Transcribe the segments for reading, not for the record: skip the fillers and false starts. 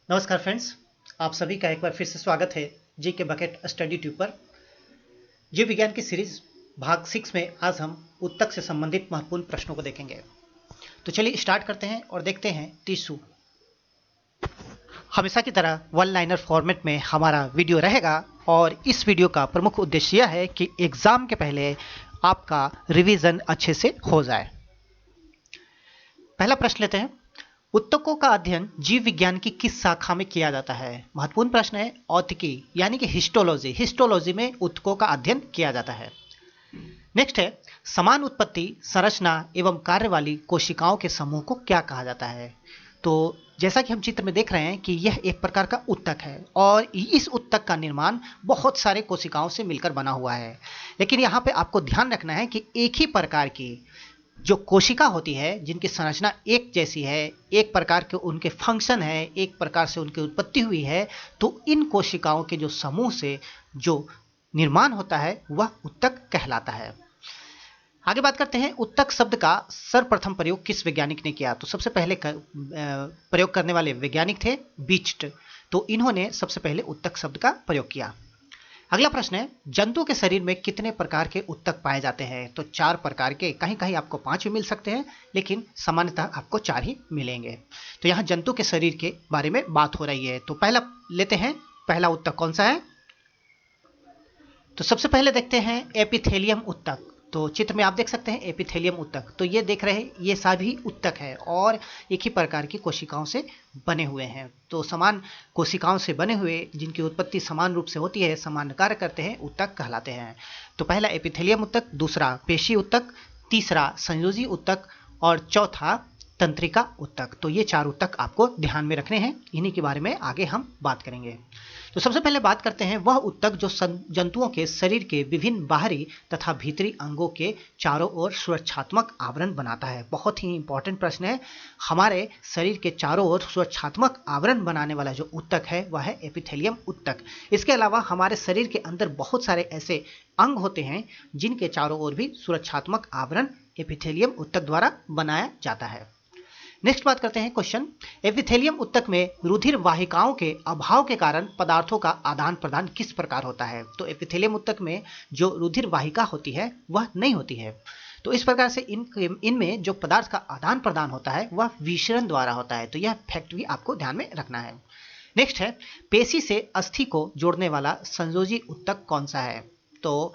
नमस्कार फ्रेंड्स, आप सभी का एक बार फिर से स्वागत है जी के बकेट स्टडी ट्यूब पर। जीव विज्ञान की सीरीज भाग 6 में आज हम उत्तक से संबंधित महत्वपूर्ण प्रश्नों को देखेंगे। तो चलिए स्टार्ट करते हैं और देखते हैं टिश्यू। हमेशा की तरह वन लाइनर फॉर्मेट में हमारा वीडियो रहेगा और इस वीडियो का प्रमुख उद्देश्य यह है कि एग्जाम के पहले आपका रिवीजन अच्छे से हो जाए। पहला प्रश्न लेते हैं, उत्तकों का अध्ययन जीव विज्ञान की किस शाखा में किया जाता है? महत्वपूर्ण प्रश्न है। औत्तिकी यानी कि हिस्टोलॉजी, हिस्टोलॉजी में उत्तकों का अध्ययन किया जाता है। नेक्स्ट है, समान उत्पत्ति, संरचना एवं कार्य वाली कोशिकाओं के समूह को क्या कहा जाता है? तो जैसा कि हम चित्र में देख रहे हैं कि यह एक प्रकार का उत्तक है और इस उत्तक का निर्माण बहुत सारे कोशिकाओं से मिलकर बना हुआ है। लेकिन यहाँ पे आपको ध्यान रखना है कि एक ही प्रकार की जो कोशिका होती है, जिनकी संरचना एक जैसी है, एक प्रकार के उनके फंक्शन है, एक प्रकार से उनकी उत्पत्ति हुई है, तो इन कोशिकाओं के जो समूह से जो निर्माण होता है वह उत्तक कहलाता है। आगे बात करते हैं, उत्तक शब्द का सर्वप्रथम प्रयोग किस वैज्ञानिक ने किया? तो सबसे पहले प्रयोग करने वाले वैज्ञानिक थे बिस्ट। तो इन्होंने सबसे पहले उत्तक शब्द का प्रयोग किया। अगला प्रश्न है, जंतु के शरीर में कितने प्रकार के उत्तक पाए जाते हैं? तो 4 प्रकार के, कहीं कहीं आपको 5 भी मिल सकते हैं, लेकिन सामान्यतः आपको 4 ही मिलेंगे। तो यहाँ जंतु के शरीर के बारे में बात हो रही है। तो पहला लेते हैं, पहला उत्तक कौन सा है? तो सबसे पहले देखते हैं एपिथेलियम उत्तक। तो चित्र में आप देख सकते हैं एपिथेलियम उत्तक। तो ये देख रहे हैं, ये सभी उत्तक है और एक ही प्रकार की कोशिकाओं से बने हुए हैं। तो समान कोशिकाओं से बने हुए, जिनकी उत्पत्ति समान रूप से होती है, समान कार्य करते हैं, उत्तक कहलाते हैं। तो पहला एपिथेलियम उत्तक, दूसरा पेशी उत्तक, तीसरा संयोजी उत्तक और चौथा तंत्रिका उत्तक। तो ये 4 उत्तक आपको ध्यान में रखने हैं, इन्हीं के बारे में आगे हम बात करेंगे। तो सबसे पहले बात करते हैं वह उत्तक जो जंतुओं के शरीर के विभिन्न बाहरी तथा भीतरी अंगों के चारों ओर सुरक्षात्मक आवरण बनाता है। बहुत ही इंपॉर्टेंट प्रश्न है। हमारे शरीर के चारों ओर सुरक्षात्मक आवरण बनाने वाला जो उत्तक है वह है एपिथेलियम उत्तक। इसके अलावा हमारे शरीर के अंदर बहुत सारे ऐसे अंग होते हैं जिनके चारों ओर भी सुरक्षात्मक आवरण एपिथेलियम उत्तक द्वारा बनाया जाता है। नेक्स्ट बात करते हैं क्वेश्चन, एपिथेलियम उत्तक में रुधिर वाहिकाओं के अभाव के कारण पदार्थों का आदान प्रदान किस प्रकार होता है? तो एपिथेलियम उत्तक में जो रुधिर वाहिका होती है वह नहीं होती है। तो इस प्रकार से इनमें जो पदार्थ का आदान प्रदान होता है वह विसरण द्वारा होता है। तो यह फैक्ट भी आपको ध्यान में रखना है। नेक्स्ट है, पेशी से अस्थि को जोड़ने वाला संयोजी उत्तक कौन सा है? तो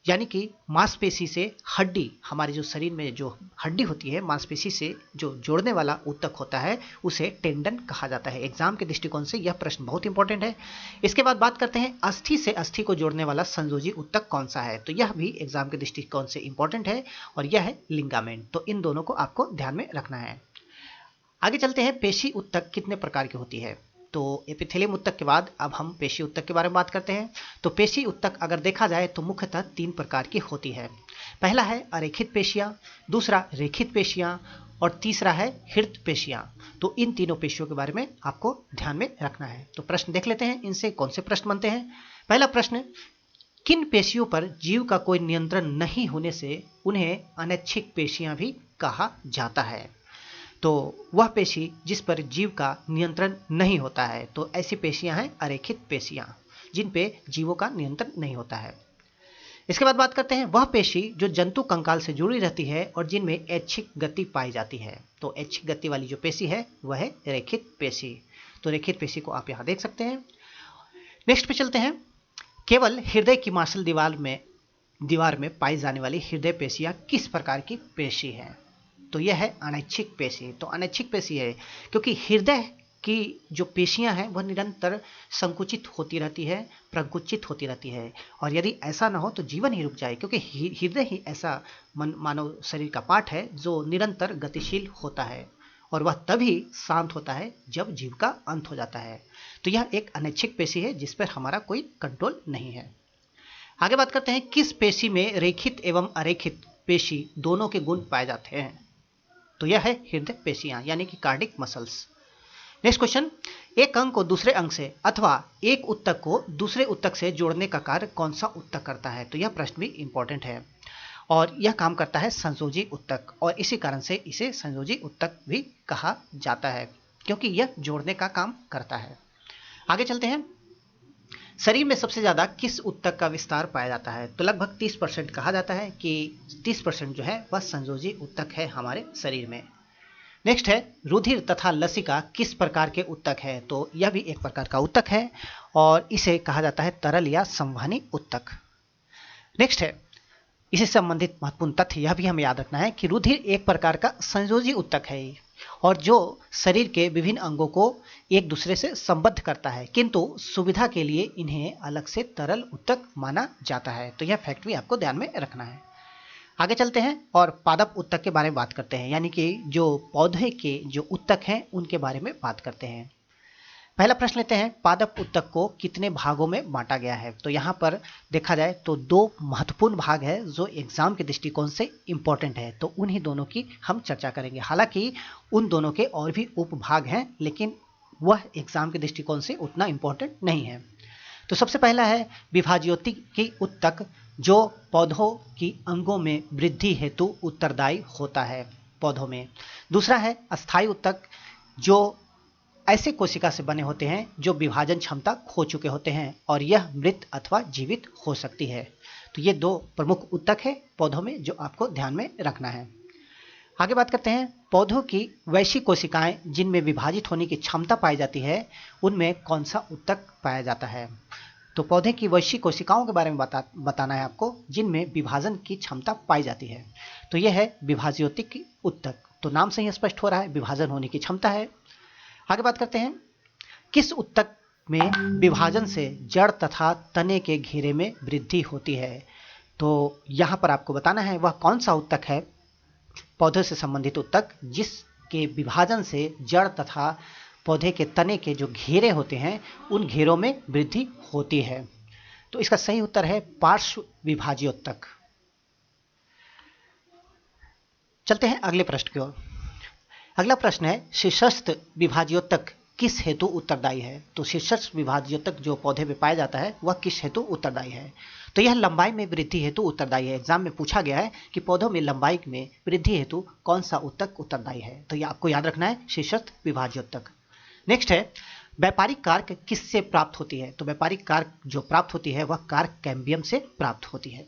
यानी कि मांसपेशी से हड्डी, हमारे जो शरीर में जो हड्डी होती है, मांसपेशी से जो जोड़ने वाला उत्तक होता है उसे टेंडन कहा जाता है। एग्जाम के दृष्टिकोण से यह प्रश्न बहुत इंपॉर्टेंट है। इसके बाद बात करते हैं, अस्थि से अस्थि को जोड़ने वाला संयोजी उत्तक कौन सा है? तो यह भी एग्जाम के दृष्टिकोण से इंपॉर्टेंट है और यह है लिगामेंट। तो इन दोनों को आपको ध्यान में रखना है। आगे चलते हैं, पेशी उत्तक कितने प्रकार की होती है? तो एपिथेलियम उत्तक के बाद अब हम पेशी उत्तक के बारे में बात करते हैं। तो पेशी उत्तक अगर देखा जाए तो मुख्यतः 3 प्रकार की होती है। पहला है अरेखित पेशियां, दूसरा रेखित पेशियां और तीसरा है हृत पेशियां। तो इन तीनों पेशियों के बारे में आपको ध्यान में रखना है। तो प्रश्न देख लेते हैं, इनसे कौन से प्रश्न बनते हैं। पहला प्रश्न, किन पेशियों पर जीव का कोई नियंत्रण नहीं होने से उन्हें अनैच्छिक पेशियां भी कहा जाता है? तो वह पेशी जिस पर जीव का नियंत्रण नहीं होता है, तो ऐसी पेशियां हैं अरेखित पेशियां, जिन पे जीवों का नियंत्रण नहीं होता है। इसके बाद बात करते हैं वह पेशी जो जंतु कंकाल से जुड़ी रहती है और जिनमें ऐच्छिक गति पाई जाती है। तो ऐच्छिक गति वाली जो पेशी है वह है रेखित पेशी। तो रेखित पेशी को आप यहां देख सकते हैं। नेक्स्ट पे चलते हैं, केवल हृदय की मांसल दीवार में पाई जाने वाली हृदय पेशियां किस प्रकार की पेशी है? तो यह है अनैच्छिक पेशी। तो अनैच्छिक पेशी है क्योंकि हृदय की जो पेशियां हैं वह निरंतर संकुचित होती रहती है, प्रकुचित होती रहती है, और यदि ऐसा ना हो तो जीवन ही रुक जाए, क्योंकि हृदय ही ऐसा मानव शरीर का पार्ट है जो निरंतर गतिशील होता है और वह तभी शांत होता है जब जीव का अंत हो जाता है। तो यह एक अनैच्छिक पेशी है जिस पर हमारा कोई कंट्रोल नहीं है। आगे बात करते हैं, किस पेशी में रेखित एवं अरेखित पेशी दोनों के गुण पाए जाते हैं? तो यह है हृदय पेशियां यानी कि कार्डिक मसल्स। नेक्स्ट क्वेश्चन, एक अंग को दूसरे अंग से अथवा एक उत्तक को दूसरे उत्तक से जोड़ने का कार्य कौन सा उत्तक करता है? तो यह प्रश्न भी इंपॉर्टेंट है और यह काम करता है संयोजी उत्तक, और इसी कारण से इसे संयोजी उत्तक भी कहा जाता है। क्योंकि यह जोड़ने का काम करता है। आगे चलते हैं। शरीर में सबसे ज्यादा किस ऊतक का विस्तार पाया जाता है? तो लगभग 30% कहा जाता है कि 30% जो है वह संयोजी ऊतक है हमारे शरीर में। नेक्स्ट है, रुधिर तथा लसिका किस प्रकार के ऊतक है? तो यह भी एक प्रकार का ऊतक है और इसे कहा जाता है तरल या संवहनी ऊतक। नेक्स्ट है, इससे संबंधित महत्वपूर्ण तथ्य यह भी हमें याद रखना है कि रुधिर एक प्रकार का संयोजी ऊतक है और जो शरीर के विभिन्न अंगों को एक दूसरे से संबद्ध करता है, किंतु सुविधा के लिए इन्हें अलग से तरल ऊतक माना जाता है। तो यह फैक्ट भी आपको ध्यान में रखना है। आगे चलते हैं और पादप ऊतक के बारे में बात करते हैं, यानी कि जो पौधे के जो ऊतक हैं उनके बारे में बात करते हैं। पहला प्रश्न लेते हैं, पादप ऊतक को कितने भागों में बांटा गया है? तो यहाँ पर देखा जाए तो दो महत्वपूर्ण भाग है जो एग्जाम के दृष्टिकोण से इंपॉर्टेंट है, तो उन्हीं दोनों की हम चर्चा करेंगे। हालांकि उन दोनों के और भी उपभाग हैं, लेकिन वह एग्जाम के दृष्टिकोण से उतना इंपॉर्टेंट नहीं है। तो सबसे पहला है विभाज्योतिकी ऊतक, जो पौधों की अंगों में वृद्धि हेतु उत्तरदायी होता है पौधों में। दूसरा है अस्थायी ऊतक, जो ऐसे कोशिका से बने होते हैं जो विभाजन क्षमता खो चुके होते हैं और यह मृत अथवा जीवित हो सकती है। तो ये दो प्रमुख ऊतक है पौधों में जो आपको ध्यान में रखना है। आगे बात करते हैं, पौधों की वैश्विक कोशिकाएं जिनमें विभाजित होने की क्षमता पाई जाती है, उनमें कौन सा ऊतक पाया जाता है? तो पौधे की वैश्विक कोशिकाओं के बारे में बताना है आपको जिनमें विभाजन की क्षमता पाई जाती है। तो यह है विभाज्योतिक ऊतक। तो नाम से ही स्पष्ट हो रहा है विभाजन होने की क्षमता है। आगे बात करते हैं, किस ऊतक में विभाजन से जड़ तथा तने के घेरे में वृद्धि होती है? तो यहां पर आपको बताना है वह कौन सा ऊतक है, पौधे से संबंधित ऊतक जिसके विभाजन से जड़ तथा पौधे के तने के जो घेरे होते हैं उन घेरों में वृद्धि होती है। तो इसका सही उत्तर है पार्श्व विभाज्योतक। चलते हैं अगले प्रश्न की ओर। अगला प्रश्न है, शीर्षस्थ विभाज्योतक किस हेतु उत्तरदायी है? तो शीर्षस्थ विभाज्योतक जो पौधे में पाया जाता है वह किस हेतु उत्तरदायी है? तो यह लंबाई में वृद्धि हेतु उत्तरदायी है। एग्जाम में पूछा गया है कि पौधों में लंबाई में वृद्धि हेतु कौन सा ऊतक उत्तरदायी है? तो यह आपको याद रखना है, शीर्षस्थ विभाज्योतक। नेक्स्ट है, व्यापारिक कार्क किससे प्राप्त होती है? तो व्यापारिक कार्क जो प्राप्त होती है वह कार्क कैम्बियम से प्राप्त होती है।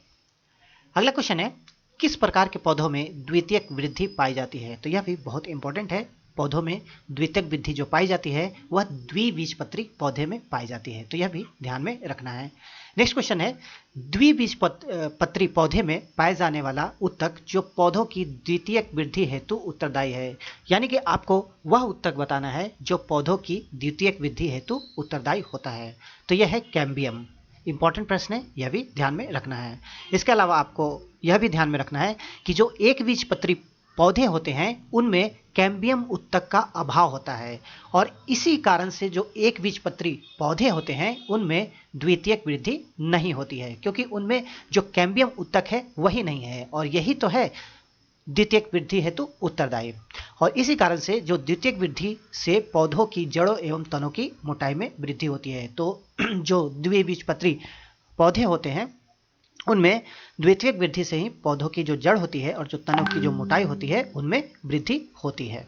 अगला क्वेश्चन है, किस प्रकार के पौधों में द्वितीयक वृद्धि पाई जाती है? तो यह भी बहुत इंपॉर्टेंट है। पौधों में द्वितीयक वृद्धि जो पाई जाती है वह द्विबीजपत्री पौधे में पाई जाती है। तो यह भी ध्यान में रखना है। नेक्स्ट क्वेश्चन है, द्विबीजपत्री पौधे में पाए जाने वाला ऊतक जो पौधों की द्वितीयक वृद्धि हेतु उत्तरदायी है। यानी कि आपको वह ऊतक बताना है जो पौधों की द्वितीयक वृद्धि हेतु उत्तरदायी होता है। तो यह है कैम्बियम। इंपॉर्टेंट प्रश्न है, यह भी ध्यान में रखना है। इसके अलावा आपको यह भी ध्यान में रखना है कि जो एक बीजपत्री पौधे होते हैं उनमें कैम्बियम ऊतक का अभाव होता है और इसी कारण से जो एक बीजपत्री पौधे होते हैं उनमें द्वितीयक वृद्धि नहीं होती है, क्योंकि उनमें जो कैम्बियम ऊतक है वही नहीं है और यही तो है द्वितीयक वृद्धि हेतु उत्तरदायी। और इसी कारण से जो द्वितीयक वृद्धि से पौधों की जड़ों एवं तनों की मोटाई में वृद्धि होती है। तो जो द्विबीजपत्री पौधे होते हैं उनमें द्वितीयक वृद्धि से ही पौधों की जो जड़ होती है और जो तनों की जो मोटाई होती है उनमें वृद्धि होती है।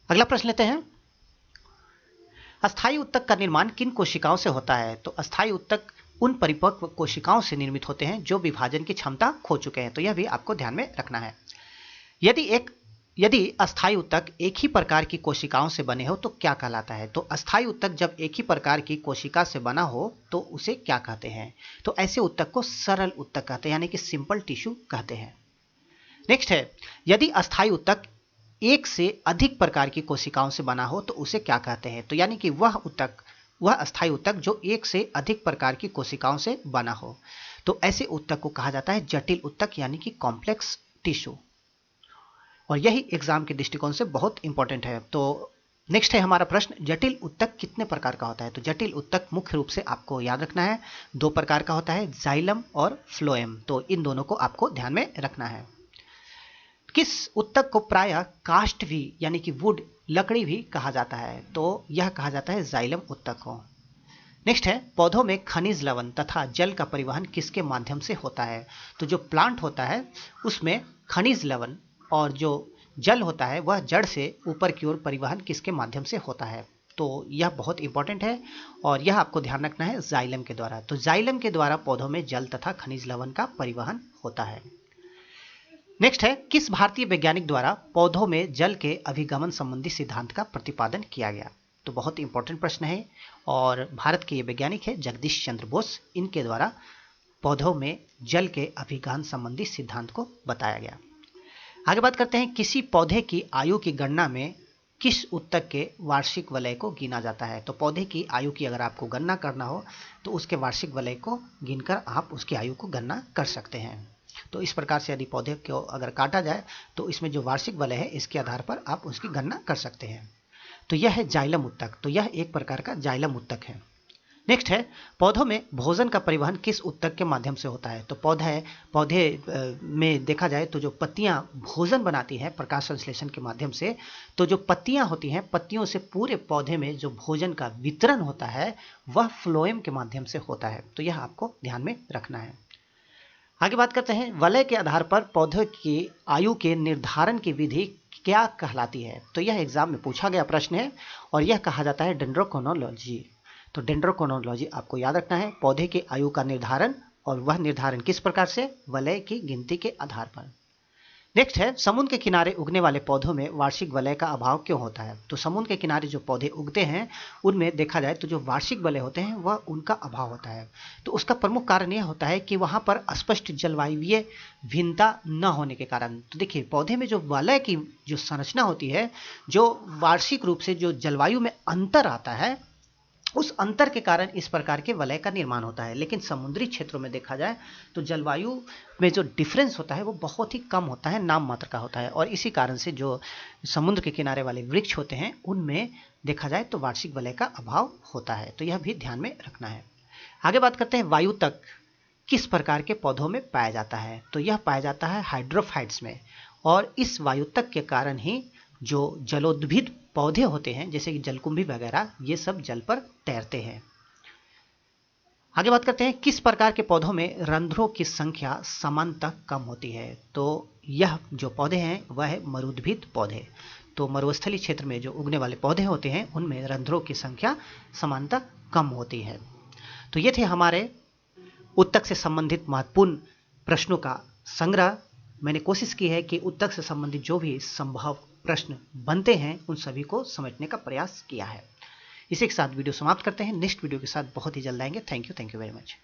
अगला प्रश्न लेते हैं, अस्थायी ऊतक का निर्माण किन कोशिकाओं से होता है? तो अस्थायी ऊतक उन परिपक्व कोशिकाओं से निर्मित होते हैं जो विभाजन की क्षमता खो चुके हैं। तो यह भी आपको ध्यान में रखना है। यदि अस्थायी ऊतक एक ही प्रकार की कोशिकाओं से बने हो तो क्या कहलाता है? तो अस्थायी ऊतक जब एक ही प्रकार की कोशिका से बना हो तो उसे क्या कहते हैं? तो ऐसे ऊतक को सरल ऊतक कहते हैं, यानी कि सिंपल टिश्यू कहते हैं। नेक्स्ट है, यदि अस्थायी ऊतक एक से अधिक प्रकार की कोशिकाओं से बना हो तो उसे क्या कहते हैं? तो यानी कि वह अस्थायी ऊतक जो एक से अधिक प्रकार की कोशिकाओं से बना हो, तो ऐसे ऊतक को कहा जाता है जटिल ऊतक, यानी कि कॉम्प्लेक्स टिश्यू। और यही एग्जाम के दृष्टिकोण से बहुत इंपॉर्टेंट है। तो नेक्स्ट है हमारा प्रश्न, जटिल ऊतक कितने प्रकार का होता है? तो जटिल ऊतक मुख्य रूप से आपको याद रखना है 2 प्रकार का होता है, जाइलम और फ्लोएम। तो इन दोनों को आपको ध्यान में रखना है। किस ऊतक को प्रायः काष्ठ भी यानी कि वुड लकड़ी भी कहा जाता है? तो यह कहा जाता है जाइलम ऊतक को। नेक्स्ट है, पौधों में खनिज लवण तथा जल का परिवहन किसके माध्यम से होता है? तो जो प्लांट होता है उसमें खनिज लवण और जो जल होता है वह जड़ से ऊपर की ओर परिवहन किसके माध्यम से होता है? तो यह बहुत इंपॉर्टेंट है और यह आपको ध्यान रखना है, जाइलम के द्वारा। तो जाइलम के द्वारा पौधों में जल तथा खनिज लवण का परिवहन होता है। नेक्स्ट है, किस भारतीय वैज्ञानिक द्वारा पौधों में जल के अभिगमन संबंधी सिद्धांत का प्रतिपादन किया गया? तो बहुत इंपॉर्टेंट प्रश्न है और भारत के ये वैज्ञानिक है जगदीश चंद्र बोस। इनके द्वारा पौधों में जल के अभिगमन संबंधी सिद्धांत को बताया गया। आगे बात करते हैं, किसी पौधे की आयु की गणना में किस ऊतक के वार्षिक वलय को गिना जाता है? तो पौधे की आयु की अगर आपको गणना करना हो तो उसके वार्षिक वलय को गिनकर आप उसकी आयु को गणना कर सकते हैं। तो इस प्रकार से यदि पौधे को अगर काटा जाए तो इसमें जो वार्षिक वलय है इसके आधार पर आप उसकी गणना कर सकते हैं। तो यह है जाइलम ऊतक। तो यह एक प्रकार का जाइलम ऊतक है। नेक्स्ट है, पौधों में भोजन का परिवहन किस ऊतक के माध्यम से होता है? तो पौधे में देखा जाए तो जो पत्तियां भोजन बनाती हैं प्रकाश संश्लेषण के माध्यम से, तो जो पत्तियां होती हैं पत्तियों से पूरे पौधे में जो भोजन का वितरण होता है वह फ्लोएम के माध्यम से होता है। तो यह आपको ध्यान में रखना है। आगे बात करते हैं, वलय के आधार पर पौधे की आयु के निर्धारण की विधि क्या कहलाती है? तो यह एग्जाम में पूछा गया प्रश्न है और यह कहा जाता है डेंड्रोक्रोनोलॉजी। तो डेंड्रोक्रोनोलॉजी आपको याद रखना है, पौधे की आयु का निर्धारण, और वह निर्धारण किस प्रकार से? वलय की गिनती के आधार पर। नेक्स्ट है, समुद्र के किनारे उगने वाले पौधों में वार्षिक वलय का अभाव क्यों होता है? तो समुद्र के किनारे जो पौधे उगते हैं उनमें देखा जाए तो जो वार्षिक वलय होते हैं वह उनका अभाव होता है। तो उसका प्रमुख कारण यह होता है कि वहां पर स्पष्ट जलवायुवीय भिन्नता न होने के कारण। तो देखिए, पौधे में जो वलय की जो संरचना होती है, जो वार्षिक रूप से जो जलवायु में अंतर आता है, उस अंतर के कारण इस प्रकार के वलय का निर्माण होता है। लेकिन समुद्री क्षेत्रों में देखा जाए तो जलवायु में जो डिफरेंस होता है वो बहुत ही कम होता है, नाम मात्र का होता है, और इसी कारण से जो समुद्र के किनारे वाले वृक्ष होते हैं उनमें देखा जाए तो वार्षिक वलय का अभाव होता है। तो यह भी ध्यान में रखना है। आगे बात करते हैं, वायुतक किस प्रकार के पौधों में पाया जाता है? तो यह पाया जाता है हाइड्रोफाइट्स में, और इस वायुतक के कारण ही जो जलोद्भिद पौधे होते हैं जैसे कि जलकुंभी वगैरह, ये सब जल पर तैरते हैं। आगे बात करते हैं, किस प्रकार के पौधों में रंध्रों की संख्या सामान्यतः कम होती है? तो यह जो पौधे हैं वह है मरुद्भिद पौधे। तो मरुस्थलीय क्षेत्र में जो उगने वाले पौधे होते हैं उनमें रंध्रों की संख्या सामान्यतः कम होती है। तो ये थे हमारे ऊतक से संबंधित महत्वपूर्ण प्रश्नों का संग्रह। मैंने कोशिश की है कि ऊतक से संबंधित जो भी संभव प्रश्न बनते हैं उन सभी को समझने का प्रयास किया है। इसी के साथ वीडियो समाप्त करते हैं। नेक्स्ट वीडियो के साथ बहुत ही जल्द आएंगे। Thank you very much.